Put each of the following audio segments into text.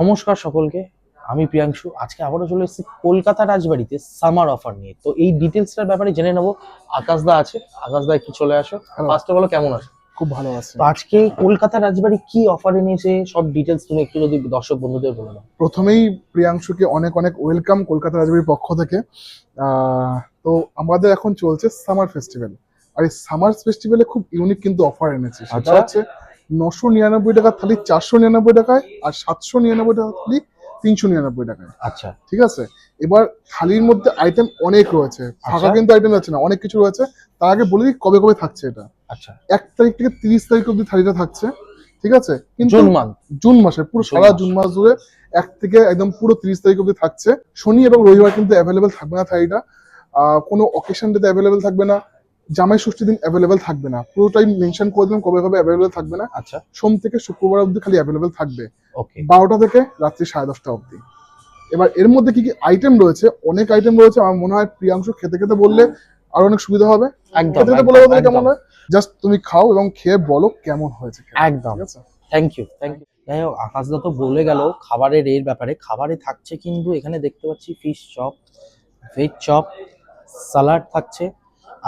নমস্কার সকলকে, আমি প্রিয়াংশু। আজকে আবারও চলে এসেছি কলকাতা রাজবাড়িতে সামার অফার নিয়ে। তো এই ডিটেলসটার ব্যাপারে জেনে নেবো। আকাশদা আছে, আকাশদা একটু চলে আসো। ফার্স্টে বলো কেমন আছো? খুব ভালো আছে। তো আজকে কলকাতা রাজবাড়ি কি অফারে নিয়েছে সব ডিটেলস তুমি একটু যদি দর্শক বন্ধুদের বলে দাও। প্রথমেই প্রিয়াংশুকে অনেক অনেক ওয়েলকাম কলকাতা রাজবাড়ির পক্ষ থেকে। তো আমাদের এখন চলছে সামার ফেস্টিভ্যাল, আর এই সামার ফেস্টিভ্যালে খুব ইউনিক কিন্তু অফার এনেছে। সেটা আচ্ছা। হচ্ছে 999 টাকার থালি 499 টাকায়, আর 799 টাকার থালি 399 টাকায়। আচ্ছা ঠিক আছে, এবার থালির মধ্যে আইটেম অনেক রয়েছে, ফাঁকা আচ্ছা কিন্তু আইটেম যাচ্ছে না, অনেক কিছু রয়েছে। তার আগে বলে দিই কবে কবে থাকছে এটা। আচ্ছা 1 তারিখ থেকে 30 তারিখ অব্দি থালিটা থাকছে। ঠিক আছে, কিন্তু জুন মান্থ, জুন মাসে পুরো সারা জুন মাস জুড়ে 1 থেকে একদম পুরো 30 তারিখ অব্দি থাকছে। শনি এবং রবিবার কিন্তু অ্যাভেলেবেল থাকবে না থালিটা। কোনো অকেশন ডেতে অ্যাভেলেবেল থাকবে না, জামাই ষষ্ঠীর দিন অ্যাভেলেবেল থাকবে না। পুরোটাই মেনশন করে দিলাম কবে কবে অ্যাভেলেবেল থাকবে না। আচ্ছা সোম থেকে শুক্রবার অব্দি খালি অ্যাভেলেবেল থাকবে, ওকে 12টা থেকে রাত্রি 10:30 অব্দি। এবার এর মধ্যে কি কি আইটেম রয়েছে, অনেক আইটেম রয়েছে। আমার মনে হয় প্রিয়াংশু খেতে খেতে বললে আরো অনেক সুবিধা হবে। একদম খেতে খেতে বলে একদম বলতে কেমন একদম হয়, জাস্ট তুমি খাও এবং খেয়ে বলো কেমন হয়েছে খেতে। একদম। ঠিক আছে, থ্যাংক ইউ থ্যাংক ইউ। যাই হোক, আকাশদা তো বলে গেল খাবারের এর ব্যাপারে। খাবারে থাকছে কিন্তু এখানে দেখতে পাচ্ছি fish chop, veg chop, salad থাকছে,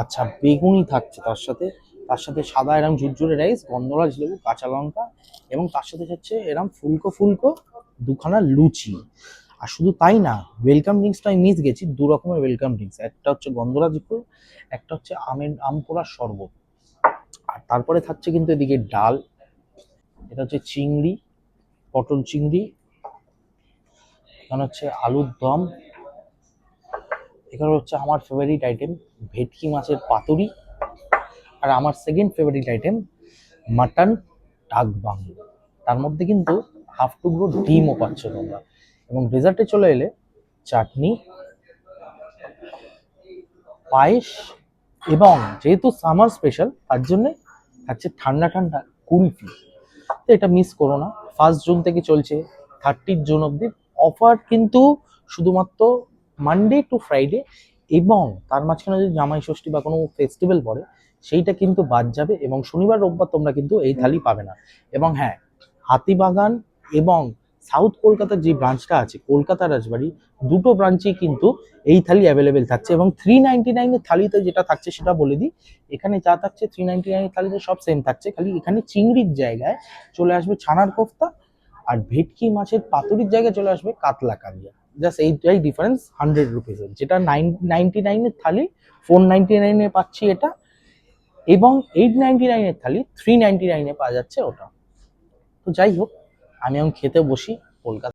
আচ্ছা বেগুনি থাকছে, তার সাথে সাদা এরম ঝুরঝুরে রাইস, গন্ধরাজ লেবু, কাঁচা লঙ্কা, এবং তার সাথে হচ্ছে এরম ফুলকো ফুলকো দুখানা লুচি। আর শুধু তাই না, ওয়েলকাম ড্রিঙ্কসটা আমি মিস গেছি। দু রকমের ওয়েলকাম ড্রিঙ্কস, একটা হচ্ছে গন্ধরাজ ফুল, একটা হচ্ছে আম পোড়ার শরবত। আর তারপরে থাকছে কিন্তু এদিকে ডাল, এটা হচ্ছে চিংড়ি, পটল চিংড়ি, এখানে হচ্ছে আলুর দম, এখানে হচ্ছে আমার ফেভারিট আইটেম ভেটকি মাছের পাতুরি, আর আমার সেকেন্ড ফেভারিট আইটেম মাটন ডাক বাংলো। তার মধ্যে কিন্তু হাফ টুকরো ডিমও পাচ্ছ তোমরা। এবং ডেজার্টে চলে এলে চাটনি, পায়েস, এবং যেহেতু সামার স্পেশাল তার জন্য থাকছে ঠান্ডা ঠান্ডা কুলফি। তো এটা মিস করো না। 1 জুন থেকে চলছে 30 জুন অব্দি অফার, কিন্তু শুধুমাত্র মানডে টু ফ্রাইডে। এবং তার মাঝখানে যদি জামাই ষষ্ঠী বা কোনো ফেস্টিভ্যাল পড়ে সেইটা কিন্তু বাদ যাবে, এবং শনিবার রোববার তোমরা কিন্তু এই থালি পাবে না। এবং হ্যাঁ, হাতিবাগান এবং সাউথ কলকাতার যে ব্রাঞ্চটা আছে কলকাতা রাজবাড়ি, দুটো ব্রাঞ্চেই কিন্তু এই থালি অ্যাভেলেবেল থাকছে। এবং 399 থালিতে যেটা থাকছে সেটা বলে দিই, এখানে যা থাকছে 399 থালিতে সব সেম থাকছে, খালি এখানে চিংড়ির জায়গায় চলে আসবে ছানার কোফতা, আর ভেটকি মাছের পাতুরির জায়গায় চলে আসবে কাতলা কালিয়া। জাস্ট এইটাই ডিফারেন্স 100 রুপিসের। যেটা 999 থালি 499 পাচ্ছি এটা, এবং 899 থালি 399 পাওয়া যাচ্ছে ওটা। তো যাই হোক, আমি এখন খেতে বসি। কলকাতা